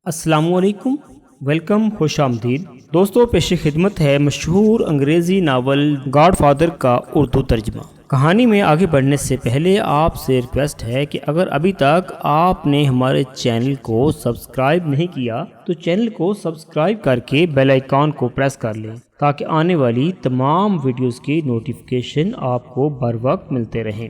السلام علیکم، ویلکم، خوش آمدید دوستوں۔ پیش خدمت ہے مشہور انگریزی ناول گاڈ فادر کا اردو ترجمہ۔ کہانی میں آگے بڑھنے سے پہلے آپ سے ریکویسٹ ہے کہ اگر ابھی تک آپ نے ہمارے چینل کو سبسکرائب نہیں کیا تو چینل کو سبسکرائب کر کے بیل آئیکن کو پریس کر لیں تاکہ آنے والی تمام ویڈیوز کی نوٹیفیکیشن آپ کو بر وقت ملتے رہیں۔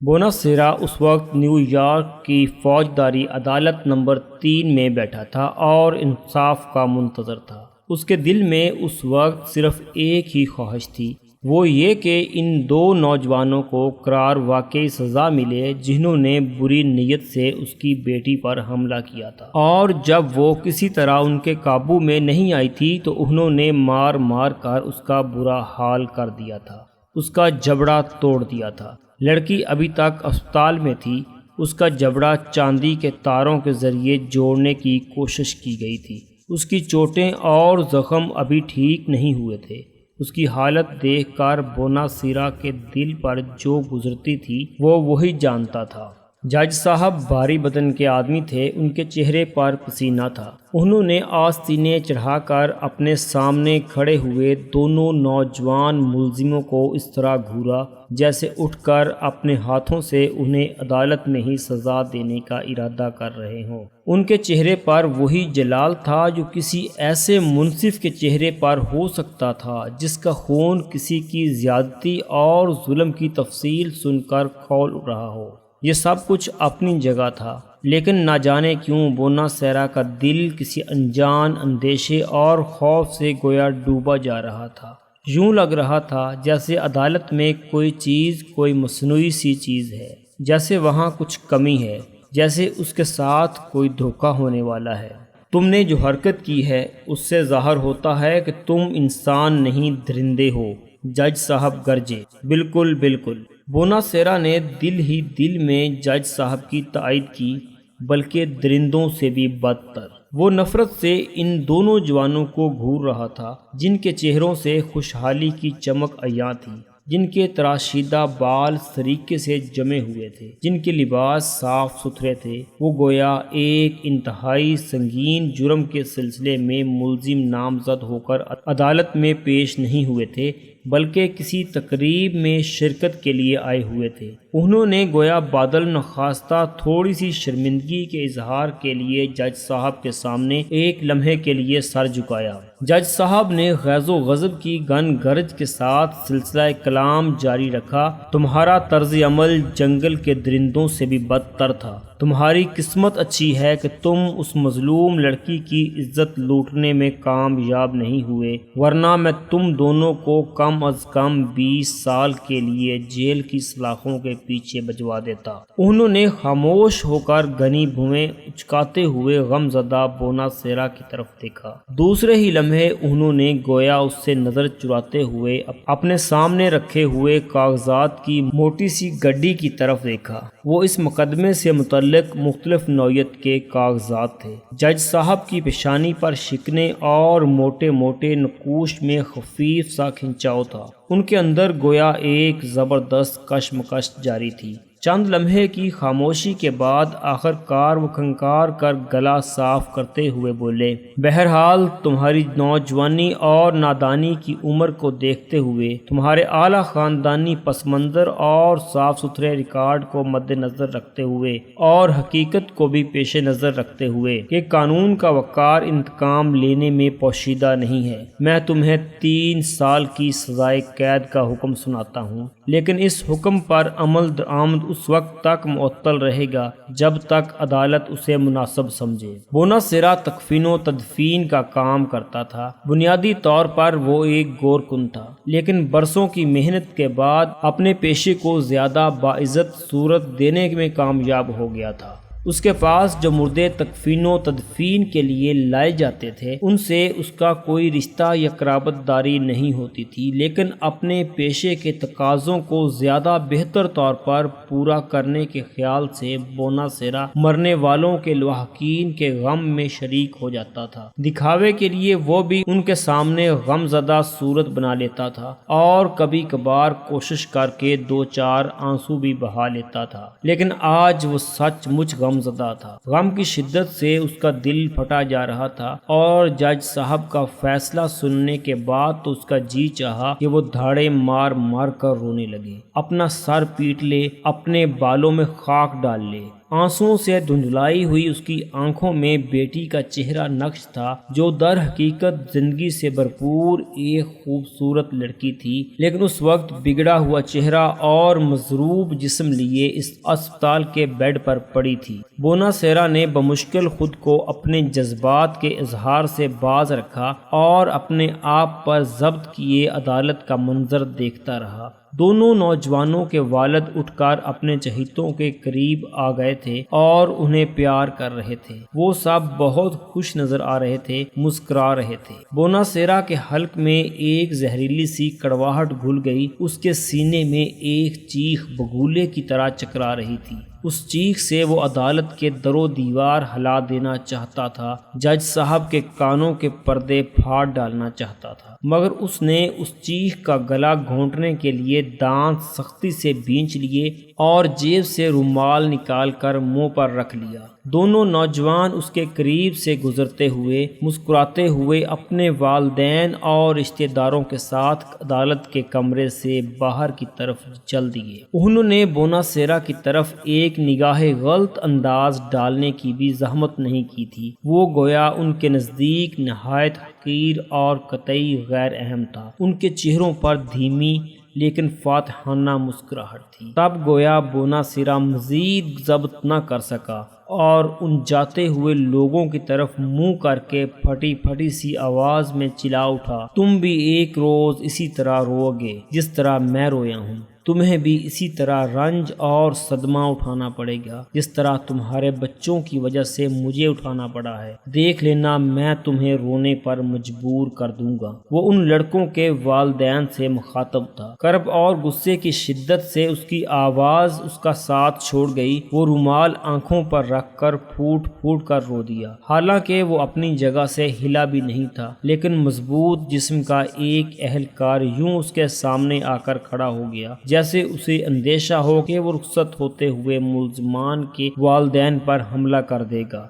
بوناسیرا اس وقت نیو یارک کی فوجداری عدالت نمبر 3 میں بیٹھا تھا اور انصاف کا منتظر تھا۔ اس کے دل میں اس وقت صرف ایک ہی خواہش تھی، وہ یہ کہ ان دو نوجوانوں کو قرار واقعی سزا ملے جنہوں نے بری نیت سے اس کی بیٹی پر حملہ کیا تھا، اور جب وہ کسی طرح ان کے قابو میں نہیں آئی تھی تو انہوں نے مار مار کر اس کا برا حال کر دیا تھا، اس کا جبڑا توڑ دیا تھا۔ لڑکی ابھی تک اسپتال میں تھی، اس کا جبڑا چاندی کے تاروں کے ذریعے جوڑنے کی کوشش کی گئی تھی۔ اس کی چوٹیں اور زخم ابھی ٹھیک نہیں ہوئے تھے۔ اس کی حالت دیکھ کر بوناسیرا کے دل پر جو گزرتی تھی وہ وہی جانتا تھا۔ جج صاحب بھاری بدن کے آدمی تھے، ان کے چہرے پر پسینہ تھا۔ انہوں نے آستینے چڑھا کر اپنے سامنے کھڑے ہوئے دونوں نوجوان ملزموں کو اس طرح گھورا جیسے اٹھ کر اپنے ہاتھوں سے انہیں عدالت میں ہی سزا دینے کا ارادہ کر رہے ہوں۔ ان کے چہرے پر وہی جلال تھا جو کسی ایسے منصف کے چہرے پر ہو سکتا تھا جس کا خون کسی کی زیادتی اور ظلم کی تفصیل سن کر کھول رہا ہو۔ یہ سب کچھ اپنی جگہ تھا، لیکن نہ جانے کیوں بوناسیرا کا دل کسی انجان اندیشے اور خوف سے گویا ڈوبا جا رہا تھا۔ یوں لگ رہا تھا جیسے عدالت میں کوئی چیز، کوئی مصنوعی سی چیز ہے، جیسے وہاں کچھ کمی ہے، جیسے اس کے ساتھ کوئی دھوکہ ہونے والا ہے۔ تم نے جو حرکت کی ہے اس سے ظاہر ہوتا ہے کہ تم انسان نہیں، درندے ہو، جج صاحب گرجے۔ بالکل بالکل، بوناسیرا نے دل ہی دل میں جج صاحب کی تائید کی، بلکہ درندوں سے بھی بدتر۔ وہ نفرت سے ان دونوں جوانوں کو گھور رہا تھا جن کے چہروں سے خوشحالی کی چمک عیاں تھی، جن کے تراشیدہ بال سریکے سے جمے ہوئے تھے، جن کے لباس صاف ستھرے تھے۔ وہ گویا ایک انتہائی سنگین جرم کے سلسلے میں ملزم نامزد ہو کر عدالت میں پیش نہیں ہوئے تھے، بلکہ کسی تقریب میں شرکت کے لیے آئے ہوئے تھے۔ انہوں نے گویا بادل نخواستہ تھوڑی سی شرمندگی کے اظہار کے لیے جج صاحب کے سامنے ایک لمحے کے لیے سر جھکایا۔ جج صاحب نے غیظ و غضب کی گن گرج کے ساتھ سلسلہ کلام جاری رکھا۔ تمہارا طرز عمل جنگل کے درندوں سے بھی بدتر تھا۔ تمہاری قسمت اچھی ہے کہ تم اس مظلوم لڑکی کی عزت لوٹنے میں کامیاب نہیں ہوئے، ورنہ میں تم دونوں کو کم از کم 20 سال کے لیے جیل کی سلاخوں کے پیچھے بھجوا دیتا۔ انہوں نے خاموش ہو کر گھنی بھویں اچکاتے ہوئے غم زدہ بوناسیرا کی طرف دیکھا۔ دوسرے ہی لمحے انہوں نے گویا اس سے نظر چراتے ہوئے اپنے سامنے رکھے ہوئے کاغذات کی موٹی سی گڈی کی طرف دیکھا۔ وہ اس مقدمے سے متعلق مختلف نوعیت کے کاغذات تھے۔ جج صاحب کی پیشانی پر شکنے اور موٹے موٹے نقوش میں خفیف سا کھنچاؤ تھا۔ ان کے اندر گویا ایک زبردست کشمکش جاری تھی۔ چند لمحے کی خاموشی کے بعد آخر کار وہ کھنکار کر گلا صاف کرتے ہوئے بولے، بہرحال تمہاری نوجوانی اور نادانی کی عمر کو دیکھتے ہوئے، تمہارے اعلیٰ خاندانی پس منظر اور صاف ستھرے ریکارڈ کو مد نظر رکھتے ہوئے اور حقیقت کو بھی پیش نظر رکھتے ہوئے کہ قانون کا وقار انتقام لینے میں پوشیدہ نہیں ہے، میں تمہیں 3 سال کی سزائے قید کا حکم سناتا ہوں، لیکن اس حکم پر عمل درآمد اس وقت تک معطل رہے گا جب تک عدالت اسے مناسب سمجھے۔ بوناسیرا تکفین و تدفین کا کام کرتا تھا۔ بنیادی طور پر وہ ایک گورکن تھا، لیکن برسوں کی محنت کے بعد اپنے پیشے کو زیادہ باعزت صورت دینے میں کامیاب ہو گیا تھا۔ اس کے پاس جو مردے تکفین و تدفین کے لیے لائے جاتے تھے ان سے اس کا کوئی رشتہ یا قرابت داری نہیں ہوتی تھی، لیکن اپنے پیشے کے تقاضوں کو زیادہ بہتر طور پر پورا کرنے کے خیال سے بوناسیرا مرنے والوں کے لواحقین کے غم میں شریک ہو جاتا تھا۔ دکھاوے کے لیے وہ بھی ان کے سامنے غم زدہ صورت بنا لیتا تھا اور کبھی کبھار کوشش کر کے 2-4 آنسو بھی بہا لیتا تھا، لیکن آج وہ سچ مچ غم غمزدہ تھا۔ غم کی شدت سے اس کا دل پھٹا جا رہا تھا اور جج صاحب کا فیصلہ سننے کے بعد تو اس کا جی چاہا کہ وہ دھاڑے مار مار کر رونے لگے، اپنا سر پیٹ لے، اپنے بالوں میں خاک ڈال لے۔ آنسوؤں سے دھندلائی ہوئی اس کی آنکھوں میں بیٹی کا چہرہ نقش تھا، جو در حقیقت زندگی سے بھرپور ایک خوبصورت لڑکی تھی، لیکن اس وقت بگڑا ہوا چہرہ اور مضروب جسم لیے اس اسپتال کے بیڈ پر پڑی تھی۔ بوناسیرا نے بمشکل خود کو اپنے جذبات کے اظہار سے باز رکھا اور اپنے آپ پر ضبط کیے عدالت کا منظر دیکھتا رہا۔ دونوں نوجوانوں کے والد اٹھ کر اپنے چہیتوں کے قریب آ گئے تھے اور انہیں پیار کر رہے تھے۔ وہ سب بہت خوش نظر آ رہے تھے، مسکرا رہے تھے۔ بوناسیرا کے حلق میں ایک زہریلی سی کڑواہٹ گھل گئی، اس کے سینے میں ایک چیخ بگولے کی طرح چکرا رہی تھی۔ اس چیخ سے وہ عدالت کے در و دیوار ہلا دینا چاہتا تھا، جج صاحب کے کانوں کے پردے پھاڑ ڈالنا چاہتا تھا، مگر اس نے اس چیخ کا گلا گھونٹنے کے لیے دانت سختی سے بینچ لیے اور جیب سے رومال نکال کر منہ پر رکھ لیا۔ دونوں نوجوان اس کے قریب سے گزرتے ہوئے مسکراتے ہوئے اپنے والدین اور رشتہ داروں کے ساتھ عدالت کے کمرے سے باہر کی طرف چل دیے۔ انہوں نے بوناسیرا کی طرف ایک نگاہ غلط انداز ڈالنے کی بھی زحمت نہیں کی تھی۔ وہ گویا ان کے نزدیک نہایت حقیر اور قطعی غیر اہم تھا۔ ان کے چہروں پر دھیمی لیکن فاتحانہ مسکراہٹ تھی۔ تب گویا بوناسیرا مزید ضبط نہ کر سکا اور ان جاتے ہوئے لوگوں کی طرف منہ کر کے پھٹی پھٹی سی آواز میں چلا اٹھا، تم بھی ایک روز اسی طرح رو گے جس طرح میں رویا ہوں۔ تمہیں بھی اسی طرح رنج اور صدمہ اٹھانا پڑے گا جس طرح تمہارے بچوں کی وجہ سے مجھے اٹھانا پڑا ہے۔ دیکھ لینا میں تمہیں رونے پر مجبور کر دوں گا۔ وہ ان لڑکوں کے والدین سے مخاطب تھا۔ کرب اور غصے کی شدت سے اس کی آواز اس کا ساتھ چھوڑ گئی۔ وہ رومال آنکھوں پر رکھ کر پھوٹ پھوٹ کر رو دیا۔ حالانکہ وہ اپنی جگہ سے ہلا بھی نہیں تھا، لیکن مضبوط جسم کا ایک اہلکار یوں اس کے سامنے آ کر کھڑا ہو گیا جیسے اسے اندیشہ ہو کہ وہ رخصت ہوتے ہوئے ملزمان کے والدین پر حملہ کر دے گا۔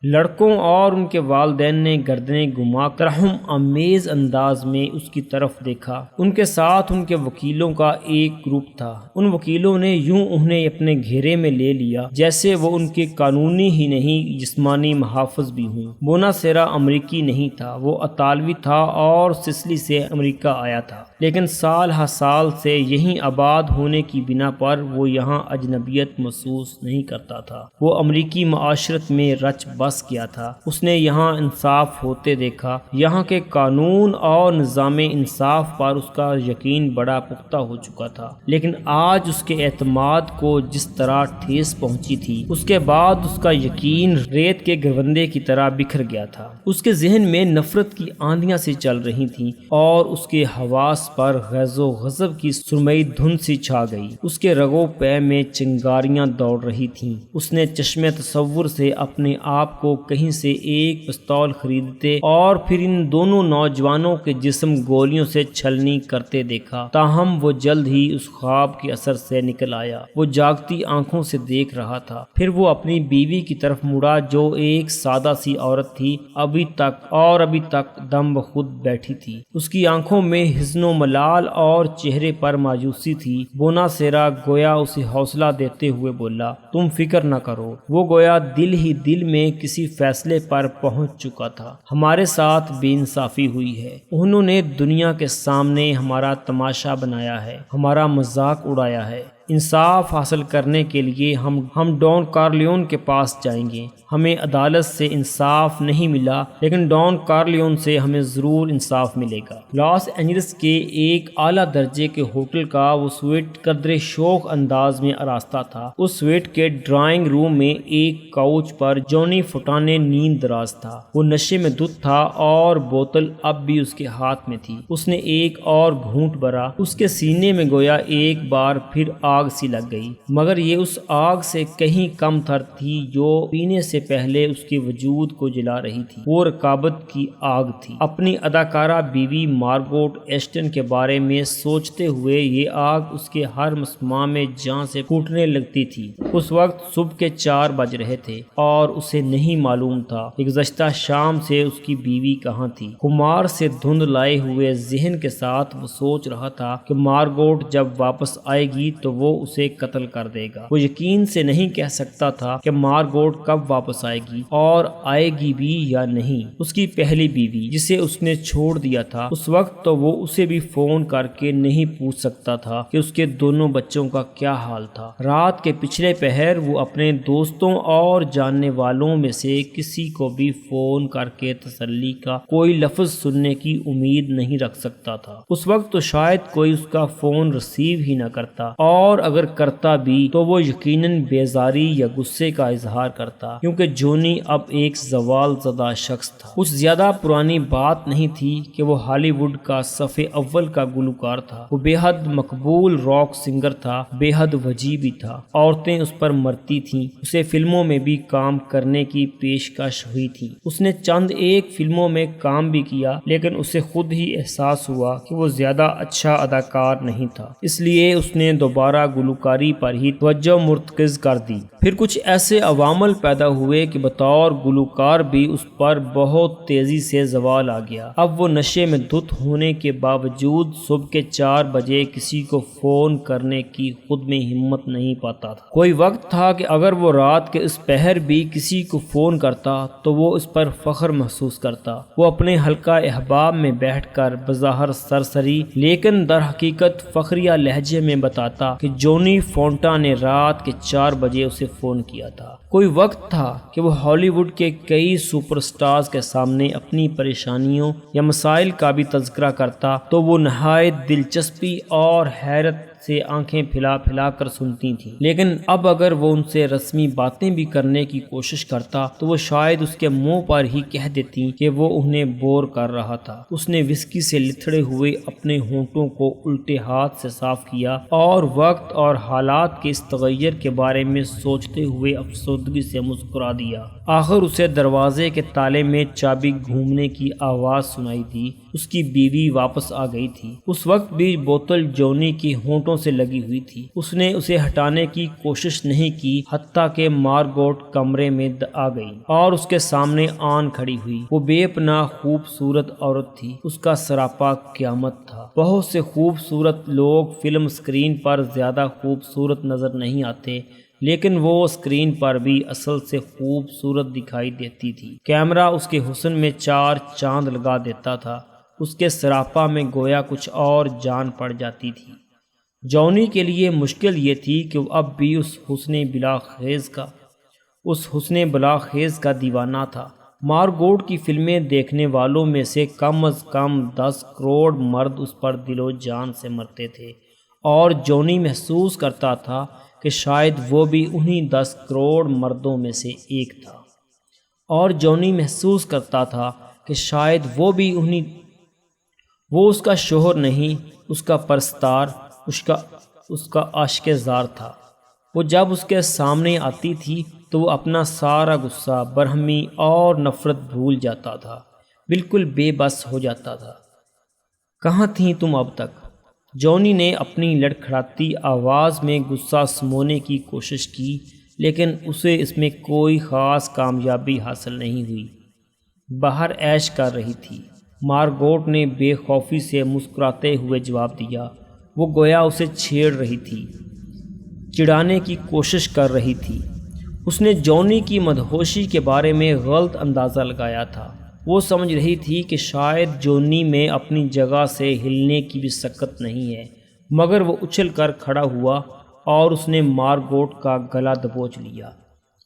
لڑکوں اور ان کے والدین نے گردنیں گھما کر ترحم آمیز انداز میں اس کی طرف دیکھا۔ ان کے ساتھ ان کے وکیلوں کا ایک گروپ تھا۔ ان وکیلوں نے یوں انہیں اپنے گھیرے میں لے لیا جیسے وہ ان کے قانونی ہی نہیں جسمانی محافظ بھی ہوں۔ بوناسیرا امریکی نہیں تھا، وہ اطالوی تھا اور سسلی سے امریکہ آیا تھا، لیکن سال ہر سال سے یہیں آباد ہونے کی بنا پر وہ یہاں اجنبیت محسوس نہیں کرتا تھا۔ وہ امریکی معاشرت میں رچ بس کیا تھا۔ اس نے یہاں انصاف ہوتے دیکھا، یہاں کے قانون اور نظام انصاف پر اس کا یقین بڑا پختہ ہو چکا تھا، لیکن آج اس کے اعتماد کو جس طرح ٹھیس پہنچی تھی، اس کے بعد اس کا یقین ریت کے گرندے کی طرح بکھر گیا تھا۔ اس کے ذہن میں نفرت کی آندیاں سی چل رہی تھیں اور اس کے حواس پر غیظ و غضب کی سرمئی دھند سی چھا گئی۔ اس کے رگوں پے میں چنگاریاں دوڑ رہی تھیں۔ اس نے چشم تصور سے اپنے آپ کو کہیں سے ایک پستول خریدتے اور پھر ان دونوں نوجوانوں کے جسم گولیوں سے چھلنی کرتے دیکھا۔ تاہم وہ جلد ہی اس خواب کے اثر سے نکل آیا۔ وہ جاگتی آنکھوں سے دیکھ رہا تھا۔ پھر وہ اپنی بیوی کی طرف مڑا جو ایک سادہ سی عورت تھی، ابھی تک دم بخود بیٹھی تھی۔ اس کی آنکھوں میں حزن و ملال اور چہرے پر مایوسی تھی۔ بوناسیرا گویا اسے حوصلہ دیتے ہوئے بولا، تم فکر نہ کرو۔ وہ گویا دل ہی دل میں کسی فیصلے پر پہنچ چکا تھا۔ ہمارے ساتھ بے انصافی ہوئی ہے۔ انہوں نے دنیا کے سامنے ہمارا تماشا بنایا ہے، ہمارا مذاق اڑایا ہے۔ انصاف حاصل کرنے کے لیے ہم ڈان کارلیون کے پاس جائیں گے۔ ہمیں عدالت سے انصاف نہیں ملا، لیکن ڈان کارلیون سے ہمیں ضرور انصاف ملے گا۔ لاس اینجلس کے ایک اعلیٰ درجے کے ہوٹل کا وہ سویٹ قدرے شوق انداز میں آراستہ تھا۔ اس سویٹ کے ڈرائنگ روم میں ایک کاؤچ پر جونی فوٹانے نیند دراز تھا۔ وہ نشے میں دھت تھا اور بوتل اب بھی اس کے ہاتھ میں تھی۔ اس نے ایک اور گھونٹ بھرا۔ اس کے سینے میں گویا ایک بار پھر آگ سی لگ گئی، مگر یہ اس آگ سے کہیں کم تر تھی جو پینے سے پہلے اس کے وجود کو جلا رہی تھی۔ وہ رقابت کی آگ تھی۔ اپنی اداکارہ بیوی مارگوٹ ایشٹن کے بارے میں سوچتے ہوئے یہ آگ اس کے ہر مسمع میں جان سے پھوٹنے لگتی تھی۔ اس وقت صبح کے 4 بج رہے تھے اور اسے نہیں معلوم تھا کہ گزشتہ شام سے اس کی بیوی کہاں تھی۔ خمار سے دھند لائے ہوئے ذہن کے ساتھ وہ سوچ رہا تھا کہ مارگوٹ جب واپس آئے گی تو وہ اسے قتل کر دے گا۔ وہ یقین سے نہیں کہہ سکتا تھا کہ مارگوٹ کب واپس آئے گی اور آئے گی بھی یا نہیں۔ اس کی پہلی بیوی جسے اس نے چھوڑ دیا تھا، اس وقت تو وہ اسے بھی فون کر کے نہیں پوچھ سکتا تھا کہ اس کے دونوں بچوں کا کیا حال تھا۔ رات کے پچھلے پہر وہ اپنے دوستوں اور جاننے والوں میں سے کسی کو بھی فون کر کے تسلی کا کوئی لفظ سننے کی امید نہیں رکھ سکتا تھا۔ اس وقت تو شاید کوئی اس کا فون ریسیو ہی نہ کرتا، اور اگر کرتا بھی تو وہ یقیناً بیزاری یا غصے کا اظہار کرتا، کیونکہ جونی اب ایک زوال زدہ شخص تھا۔ کچھ زیادہ پرانی بات نہیں تھی کہ وہ ہالی ووڈ کا صف اول کا گلوکار تھا۔ وہ بے حد مقبول راک سنگر تھا، بے حد وجیح بھی تھا۔ عورتیں اس پر مرتی تھیں، اسے فلموں میں بھی کام کرنے کی پیشکش ہوئی تھی۔ اس نے چند ایک فلموں میں کام بھی کیا، لیکن اسے خود ہی احساس ہوا کہ وہ زیادہ اچھا اداکار نہیں تھا، اس لیے اس نے دوبارہ گلوکاری پر ہی توجہ مرتکز کر دی۔ پھر کچھ ایسے عوامل پیدا ہوئے کہ بطور گلوکار بھی اس پر بہت تیزی سے زوال آ گیا۔ اب وہ نشے میں دھت ہونے کے باوجود صبح کے 4 بجے کسی کو فون کرنے کی خود میں ہمت نہیں پاتا تھا۔ کوئی وقت تھا کہ اگر وہ رات کے اس پہر بھی کسی کو فون کرتا تو وہ اس پر فخر محسوس کرتا۔ وہ اپنے حلقہ احباب میں بیٹھ کر بظاہر سرسری لیکن در حقیقت فخریہ لہجے میں بتاتا کہ جونی فونٹا نے رات کے 4 بجے اسے فون کیا تھا۔ کوئی وقت تھا کہ وہ ہالی ووڈ کے کئی سپر سٹارز کے سامنے اپنی پریشانیوں یا مسائل کا بھی تذکرہ کرتا تو وہ نہایت دلچسپی اور حیرت سے آنکھیں پھیلا پھیلا کر سنتی تھیں، لیکن اب اگر وہ ان سے رسمی باتیں بھی کرنے کی کوشش کرتا تو وہ شاید اس کے منہ پر ہی کہہ دیتی کہ وہ انہیں بور کر رہا تھا۔ اس نے وسکی سے لتھڑے ہوئے اپنے ہونٹوں کو الٹے ہاتھ سے صاف کیا اور وقت اور حالات کے اس تغیر کے بارے میں سوچتے ہوئے افسردگی سے مسکرا دیا۔ آخر اسے دروازے کے تالے میں چابی گھومنے کی آواز سنائی دی۔ اس کی بیوی واپس آ گئی تھی۔ اس وقت بھی بوتل جونی کی ہونٹوں سے لگی ہوئی تھی۔ اس نے اسے ہٹانے کی کوشش نہیں کی، حتیٰ کہ مارگوٹ کمرے میں آ گئی اور اس کے سامنے آن کھڑی ہوئی۔ وہ بے پناہ خوبصورت عورت تھی، اس کا سراپا قیامت تھا۔ بہت سے خوبصورت لوگ فلم اسکرین پر زیادہ خوبصورت نظر نہیں آتے، لیکن وہ اسکرین پر بھی اصل سے خوبصورت دکھائی دیتی تھی۔ کیمرہ اس کے حسن میں 4 چاند لگا دیتا تھا، اس کے سراپا میں گویا کچھ اور جان پڑ جاتی تھی۔ جونی کے لیے مشکل یہ تھی کہ وہ اب بھی اس حسن بلاخیز کا دیوانہ تھا۔ مارگوٹ کی فلمیں دیکھنے والوں میں سے کم از کم 10 کروڑ مرد اس پر دل و جان سے مرتے تھے، اور جونی محسوس کرتا تھا کہ شاید وہ بھی انہی 10 کروڑ مردوں میں سے ایک تھا، اور جونی محسوس کرتا تھا کہ شاید وہ اس کا شوہر نہیں، اس کا پرستار، اس کا عاشق زار تھا۔ وہ جب اس کے سامنے آتی تھی تو وہ اپنا سارا غصہ، برہمی اور نفرت بھول جاتا تھا، بالکل بے بس ہو جاتا تھا۔ کہاں تھیں تم اب تک؟ جونی نے اپنی لڑکھڑاتی آواز میں غصہ سمونے کی کوشش کی، لیکن اسے اس میں کوئی خاص کامیابی حاصل نہیں ہوئی۔ باہر عیش کر رہی تھی، مارگوٹ نے بے خوفی سے مسکراتے ہوئے جواب دیا۔ وہ گویا اسے چھیڑ رہی تھی، چڑھانے کی کوشش کر رہی تھی۔ اس نے جونی کی مدہوشی کے بارے میں غلط اندازہ لگایا تھا۔ وہ سمجھ رہی تھی کہ شاید جونی میں اپنی جگہ سے ہلنے کی بھی سکت نہیں ہے، مگر وہ اچھل کر کھڑا ہوا اور اس نے مارگوٹ کا گلا دبوچ لیا،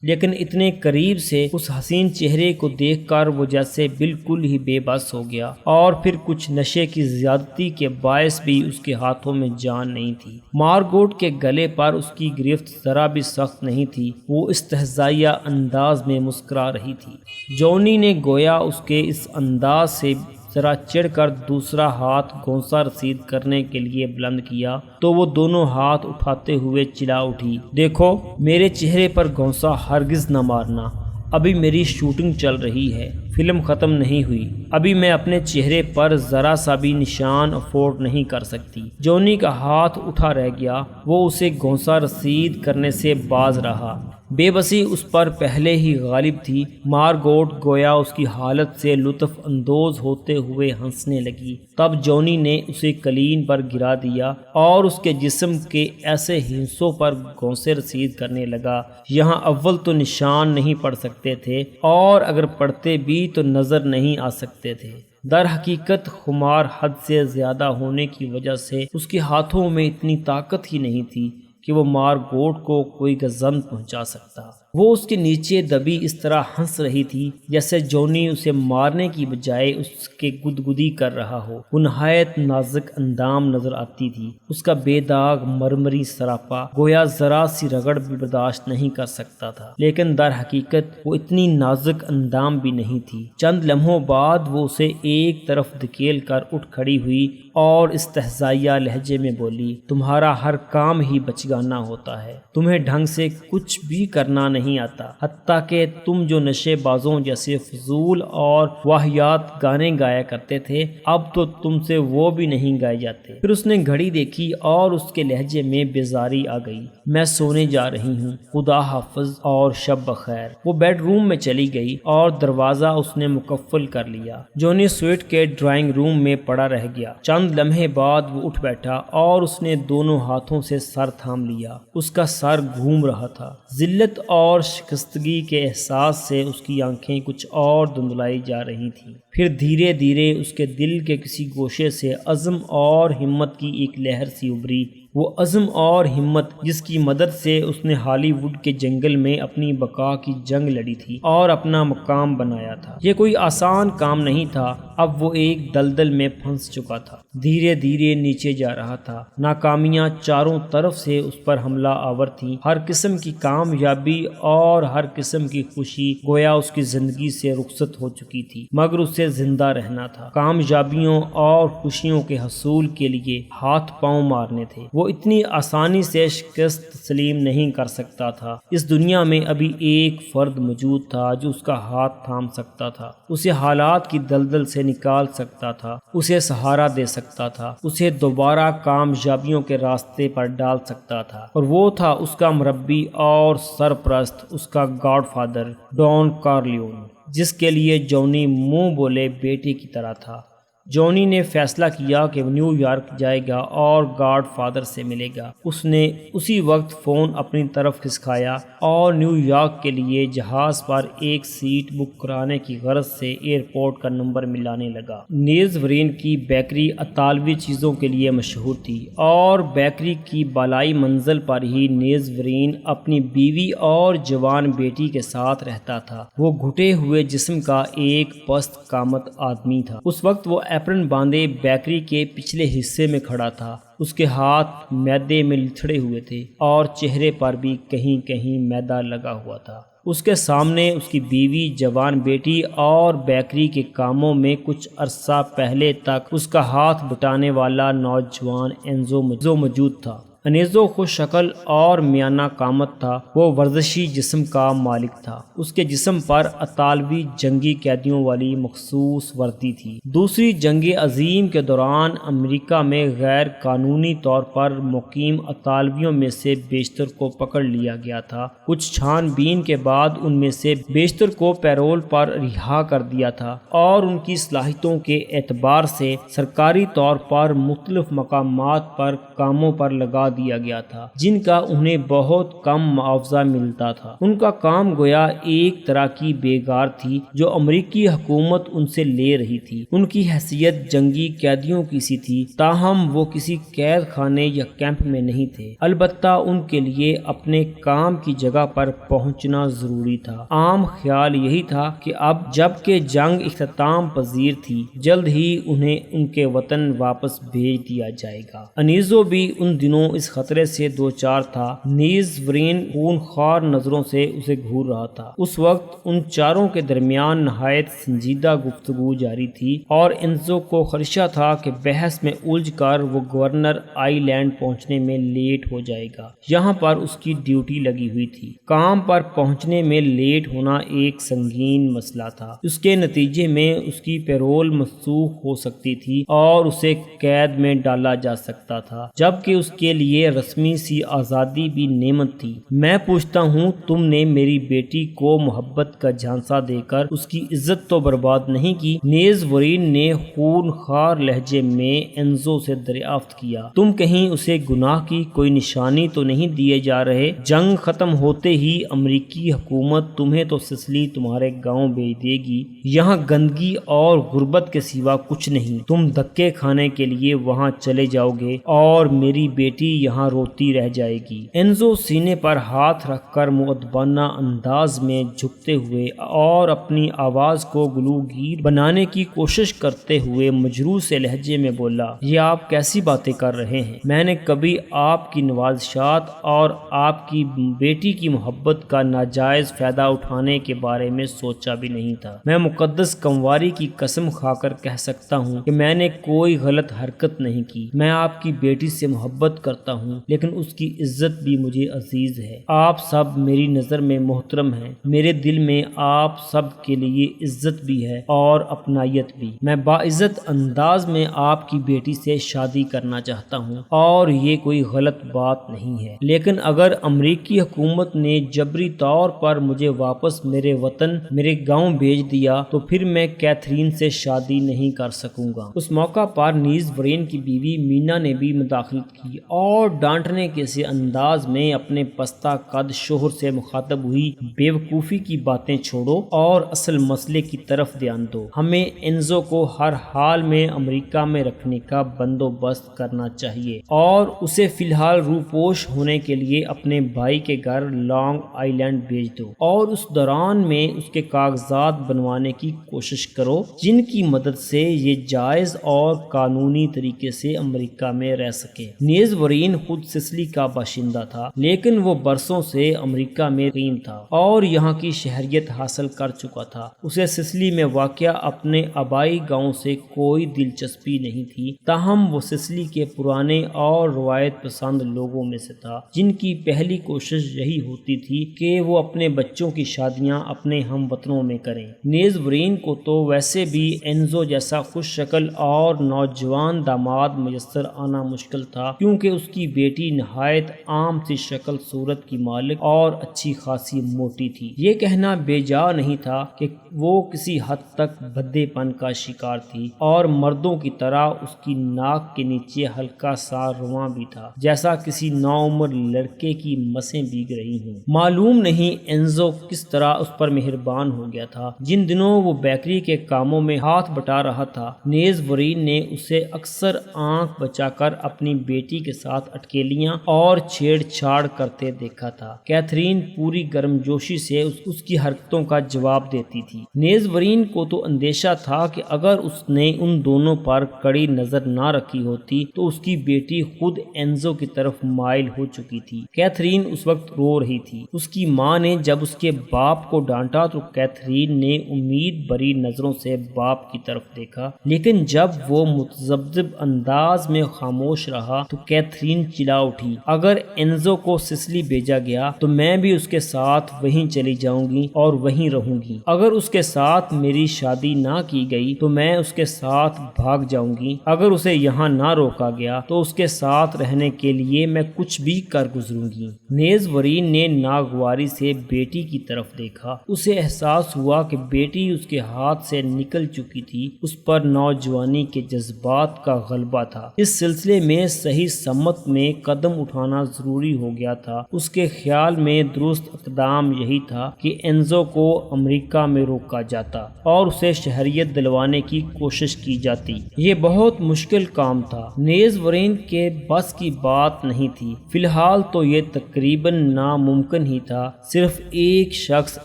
لیکن اتنے قریب سے اس حسین چہرے کو دیکھ کر وہ جیسے بالکل ہی بے بس ہو گیا، اور پھر کچھ نشے کی زیادتی کے باعث بھی اس کے ہاتھوں میں جان نہیں تھی۔ مارگوٹ کے گلے پر اس کی گرفت ذرا بھی سخت نہیں تھی، وہ استہزائیہ انداز میں مسکرا رہی تھی۔ جونی نے گویا اس کے اس انداز سے ذرا چڑھ کر دوسرا ہاتھ گونسا رسید کرنے کے لیے بلند کیا تو وہ دونوں ہاتھ اٹھاتے ہوئے چلا اٹھی، دیکھو میرے چہرے پر گونسا ہرگز نہ مارنا، ابھی میری شوٹنگ چل رہی ہے، فلم ختم نہیں ہوئی، ابھی میں اپنے چہرے پر ذرا سا بھی نشان افورڈ نہیں کر سکتی۔ جونی کا ہاتھ اٹھا رہ گیا، وہ اسے گونسا رسید کرنے سے باز رہا۔ بے بسی اس پر پہلے ہی غالب تھی۔ مارگوٹ گویا اس کی حالت سے لطف اندوز ہوتے ہوئے ہنسنے لگی۔ تب جونی نے اسے قلین پر گرا دیا اور اس کے جسم کے ایسے ہندسوں پر گونسے رسید کرنے لگا یہاں اول تو نشان نہیں پڑ سکتے تھے اور اگر پڑتے بھی تو نظر نہیں آ سکتے تھے۔ در حقیقت خمار حد سے زیادہ ہونے کی وجہ سے اس کے ہاتھوں میں اتنی طاقت ہی نہیں تھی کہ وہ مارگوٹ کو کوئی غزن پہنچا سکتا۔ وہ اس کے نیچے دبی اس طرح ہنس رہی تھی جیسے جونی اسے مارنے کی بجائے اس کے گدگدی کر رہا ہو۔ وہ نہایت نازک اندام نظر آتی تھی، اس کا بے داغ مرمری سراپا گویا ذرا سی رگڑ بھی برداشت نہیں کر سکتا تھا، لیکن در حقیقت وہ اتنی نازک اندام بھی نہیں تھی۔ چند لمحوں بعد وہ اسے ایک طرف دھکیل کر اٹھ کھڑی ہوئی اور استہزائیہ لہجے میں بولی، تمہارا ہر کام ہی بچگانا ہوتا ہے، تمہیں ڈھنگ سے کچھ بھی کرنا نہیں آتا، حتیٰ کہ تم جو نشے بازوں جیسے فضول اور واہیات گانے گایا کرتے تھے اب تو تم سے وہ بھی نہیں گائے جاتے۔ پھر اس نے گھڑی دیکھی اور اس کے لہجے میں بیزاری آ گئی۔ میں سونے جا رہی ہوں، خدا حافظ اور شب بخیر۔ وہ بیڈ روم میں چلی گئی اور دروازہ اس نے مقفل کر لیا۔ جونی سویٹ کے ڈرائنگ روم میں پڑا رہ گیا۔ چند لمحے بعد وہ اٹھ بیٹھا اور اس نے دونوں ہاتھوں سے سر تھام لیا۔ اس کا سر گھوم رہا تھا۔ ذلت اور شکستگی کے احساس سے اس کی آنکھیں کچھ اور دھندلائی جا رہی تھیں۔ پھر دھیرے دھیرے اس کے دل کے کسی گوشے سے عزم اور ہمت کی ایک لہر سی ابھری، وہ عزم اور ہمت جس کی مدد سے اس نے ہالی ووڈ کے جنگل میں اپنی بقا کی جنگ لڑی تھی اور اپنا مقام بنایا تھا۔ یہ کوئی آسان کام نہیں تھا، اب وہ ایک دلدل میں پھنس چکا تھا، دھیرے دھیرے نیچے جا رہا تھا۔ ناکامیاں چاروں طرف سے اس پر حملہ آور تھیں، ہر قسم کی کامیابی اور ہر قسم کی خوشی گویا اس کی زندگی سے رخصت ہو چکی تھی، مگر اسے زندہ رہنا تھا۔ کامیابیوں اور خوشیوں کے حصول کے لیے ہاتھ پاؤں مارنے تھے۔ وہ اتنی آسانی سے شکست تسلیم نہیں کر سکتا تھا۔ اس دنیا میں ابھی ایک فرد موجود تھا جو اس کا ہاتھ تھام سکتا تھا، اسے حالات کی دلدل سے نکال سکتا تھا، اسے سہارا دے سکتا تھا، اسے دوبارہ کامیابیوں کے راستے پر ڈال سکتا تھا، اور وہ تھا اس کا مربی اور سرپرست، اس کا گاڈ فادر ڈان کارلیون، جس کے لیے جونی منہ بولے بیٹے کی طرح تھا۔ جونی نے فیصلہ کیا کہ وہ نیو یارک جائے گا اور گاڈ فادر سے ملے گا۔ اس نے اسی وقت فون اپنی طرف کھسکایا اور نیو یارک کے لیے جہاز پر ایک سیٹ بک کرانے کی غرض سے ایئرپورٹ کا نمبر ملانے لگا۔ نیز ورین کی بیکری اطالوی چیزوں کے لیے مشہور تھی اور بیکری کی بالائی منزل پر ہی نیز ورین اپنی بیوی اور جوان بیٹی کے ساتھ رہتا تھا۔ وہ گھٹے ہوئے جسم کا ایک پست قامت آدمی تھا۔ اس وقت وہ ایپرن باندھے بیکری کے پچھلے حصے میں کھڑا تھا۔ اس کے ہاتھ میدے میں لتھڑے ہوئے تھے اور چہرے پر بھی کہیں کہیں میدا لگا ہوا تھا۔ اس کے سامنے اس کی بیوی، جوان بیٹی اور بیکری کے کاموں میں کچھ عرصہ پہلے تک اس کا ہاتھ بٹانے والا نوجوان انزو موجود تھا۔ انیزو خوش شکل اور میانہ قامت تھا، وہ ورزشی جسم کا مالک تھا۔ اس کے جسم پر اطالوی جنگی قیدیوں والی مخصوص وردی تھی۔ دوسری جنگ عظیم کے دوران امریکہ میں غیر قانونی طور پر مقیم اطالویوں میں سے بیشتر کو پکڑ لیا گیا تھا۔ کچھ چھان بین کے بعد ان میں سے بیشتر کو پیرول پر رہا کر دیا تھا اور ان کی صلاحیتوں کے اعتبار سے سرکاری طور پر مختلف مقامات پر کاموں پر لگا دیا گیا تھا، جن کا انہیں بہت کم معاوضہ ملتا تھا۔ ان کا کام گویا ایک طرح کی بیگار تھی جو امریکی حکومت ان سے لے رہی تھی۔ ان کی حیثیت جنگی قیدیوں کی سی تھی، تاہم وہ کسی قید خانے یا کیمپ میں نہیں تھے۔ البتہ ان کے لیے اپنے کام کی جگہ پر پہنچنا ضروری تھا۔ عام خیال یہی تھا کہ اب جب کہ جنگ اختتام پذیر تھی، جلد ہی انہیں ان کے وطن واپس بھیج دیا جائے گا۔ انیزو بھی ان دنوں اس خطرے سے دوچار تھا۔ نیز ورین خون خوار نظروں سے اسے گھور رہا تھا۔ اس وقت ان چاروں کے درمیان نہایت سنجیدہ گفتگو جاری تھی اور انزو کو خدشہ تھا کہ بحث میں الجھ کر وہ گورنر آئی لینڈ پہنچنے میں لیٹ ہو جائے گا۔ یہاں پر اس کی ڈیوٹی لگی ہوئی تھی۔ کام پر پہنچنے میں لیٹ ہونا ایک سنگین مسئلہ تھا۔ اس کے نتیجے میں اس کی پیرول منسوخ ہو سکتی تھی اور اسے قید میں ڈالا جا سکتا تھا، جبکہ اس کے لیے رسمی سی آزادی بھی نعمت تھی۔ میں پوچھتا ہوں، تم نے میری بیٹی کو محبت کا جھانسا دے کر اس کی عزت تو برباد نہیں کی؟ نیز ورین نے خون خوار لہجے میں انزو سے دریافت کیا۔ تم کہیں اسے گناہ کی کوئی نشانی تو نہیں دیے جا رہے؟ جنگ ختم ہوتے ہی امریکی حکومت تمہیں تو سسلی تمہارے گاؤں بھیج دے گی۔ یہاں گندگی اور غربت کے سوا کچھ نہیں۔ تم دھکے کھانے کے لیے وہاں چلے جاؤ گے اور میری بیٹی یہاں روتی رہ جائے گی۔ انزو سینے پر ہاتھ رکھ کر مؤدبانہ انداز میں جھکتے ہوئے اور اپنی آواز کو گلوگیر بنانے کی کوشش کرتے ہوئے مجروح سے لہجے میں بولا، یہ آپ کیسی باتیں کر رہے ہیں؟ میں نے کبھی آپ کی نوازشات اور آپ کی بیٹی کی محبت کا ناجائز فائدہ اٹھانے کے بارے میں سوچا بھی نہیں تھا۔ میں مقدس کنواری کی قسم کھا کر کہہ سکتا ہوں کہ میں نے کوئی غلط حرکت نہیں کی۔ میں آپ کی بیٹی سے محبت کرتا ہوں، لیکن اس کی عزت بھی مجھے عزیز ہے۔ آپ سب میری نظر میں محترم ہیں۔ میرے دل میں آپ سب کے لیے عزت بھی ہے اور اپنائیت بھی۔ میں باعزت انداز میں آپ کی بیٹی سے شادی کرنا چاہتا ہوں اور یہ کوئی غلط بات نہیں ہے، لیکن اگر امریکی حکومت نے جبری طور پر مجھے واپس میرے وطن، میرے گاؤں بھیج دیا تو پھر میں کیتھرین سے شادی نہیں کر سکوں گا۔ اس موقع پر نیز ورین کی بیوی مینا نے بھی مداخلت کی اور ڈانٹنے کے سے انداز میں اپنے پستہ قد شوہر سے مخاطب ہوئی، بیوقوفی کی باتیں چھوڑو اور اصل مسئلے کی طرف دھیان دو۔ ہمیں انزو کو ہر حال میں امریکہ میں رکھنے کا بندوبست کرنا چاہیے اور اسے فی الحال روپوش ہونے کے لیے اپنے بھائی کے گھر لانگ آئی لینڈ بھیج دو اور اس دوران میں اس کے کاغذات بنوانے کی کوشش کرو جن کی مدد سے یہ جائز اور قانونی طریقے سے امریکہ میں رہ سکے۔ نیز ورین خود سسلی کا باشندہ تھا، لیکن وہ برسوں سے امریکہ میں مقیم تھا اور یہاں کی شہریت حاصل کر چکا تھا۔ اسے سسلی میں واقع اپنے آبائی گاؤں سے کوئی دلچسپی نہیں تھی، تاہم وہ سسلی کے پرانے اور روایت پسند لوگوں میں سے تھا جن کی پہلی کوشش یہی ہوتی تھی کہ وہ اپنے بچوں کی شادیاں اپنے ہم وطنوں میں کریں۔ نیز ورین کو تو ویسے بھی انزو جیسا خوش شکل اور نوجوان داماد میسر آنا مشکل تھا، کیونکہ اس کی بیٹی نہایت عام سی شکل صورت کی مالک اور اچھی خاصی موٹی تھی۔ یہ کہنا بے جا نہیں تھا کہ وہ کسی حد تک بھدے پن کا شکار تھی اور مردوں کی طرح اس کی ناک کے نیچے ہلکا سا رواں بھی تھا، جیسا کسی نوعمر لڑکے کی مسیں بھیگ رہی ہوں۔ معلوم نہیں انزو کس طرح اس پر مہربان ہو گیا تھا۔ جن دنوں وہ بیکری کے کاموں میں ہاتھ بٹا رہا تھا، نیز ورین نے اسے اکثر آنکھ بچا کر اپنی بیٹی کے ساتھ اٹکیلیاں اور چھیڑ چھاڑ کرتے دیکھا تھا۔ کیتھرین پوری گرم جوشی سے اس کی حرکتوں کا جواب دیتی تھی۔ نیز ورین کو تو اندیشہ تھا کہ اگر اس نے ان دونوں پر کڑی نظر نہ رکھی ہوتی تو اس کی بیٹی خود انزو کی طرف مائل ہو چکی تھی۔ کیتھرین اس وقت رو رہی تھی۔ اس کی ماں نے جب اس کے باپ کو ڈانٹا تو کیتھرین نے امید بری نظروں سے باپ کی طرف دیکھا، لیکن جب وہ متذبذب انداز میں خاموش رہا تو کیتھرین چلا اٹھی، اگر انزو کو سسلی بھیجا گیا تو میں بھی اس کے ساتھ وہیں چلی جاؤں گی اور وہیں رہوں گی۔ اگر اس کے ساتھ میری شادی نہ کی گئی تو میں اس کے ساتھ بھاگ جاؤں گی۔ اگر اسے یہاں نہ روکا گیا تو اس کے ساتھ رہنے کے لیے میں کچھ بھی کر گزروں گی۔ نیز ورین نے ناگواری سے بیٹی کی طرف دیکھا۔ اسے احساس ہوا کہ بیٹی اس کے ہاتھ سے نکل چکی تھی۔ اس پر نوجوانی کے جذبات کا غلبہ تھا۔ اس سلسلے میں صحیح سمت میں قدم اٹھانا ضروری ہو گیا تھا۔ اس کے خیال میں درست اقدام یہی تھا کہ انزو کو امریکہ میں روکا جاتا اور اسے شہریت دلوانے کی کوشش کی جاتی۔ یہ بہت مشکل کام تھا، نیز ورین کے بس کی بات نہیں تھی۔ فی الحال تو یہ تقریباً ناممکن ہی تھا۔ صرف ایک شخص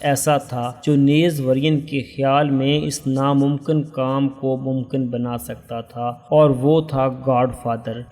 ایسا تھا جو نیز ورین کے خیال میں اس ناممکن کام کو ممکن بنا سکتا تھا، اور وہ تھا گاڈ فادر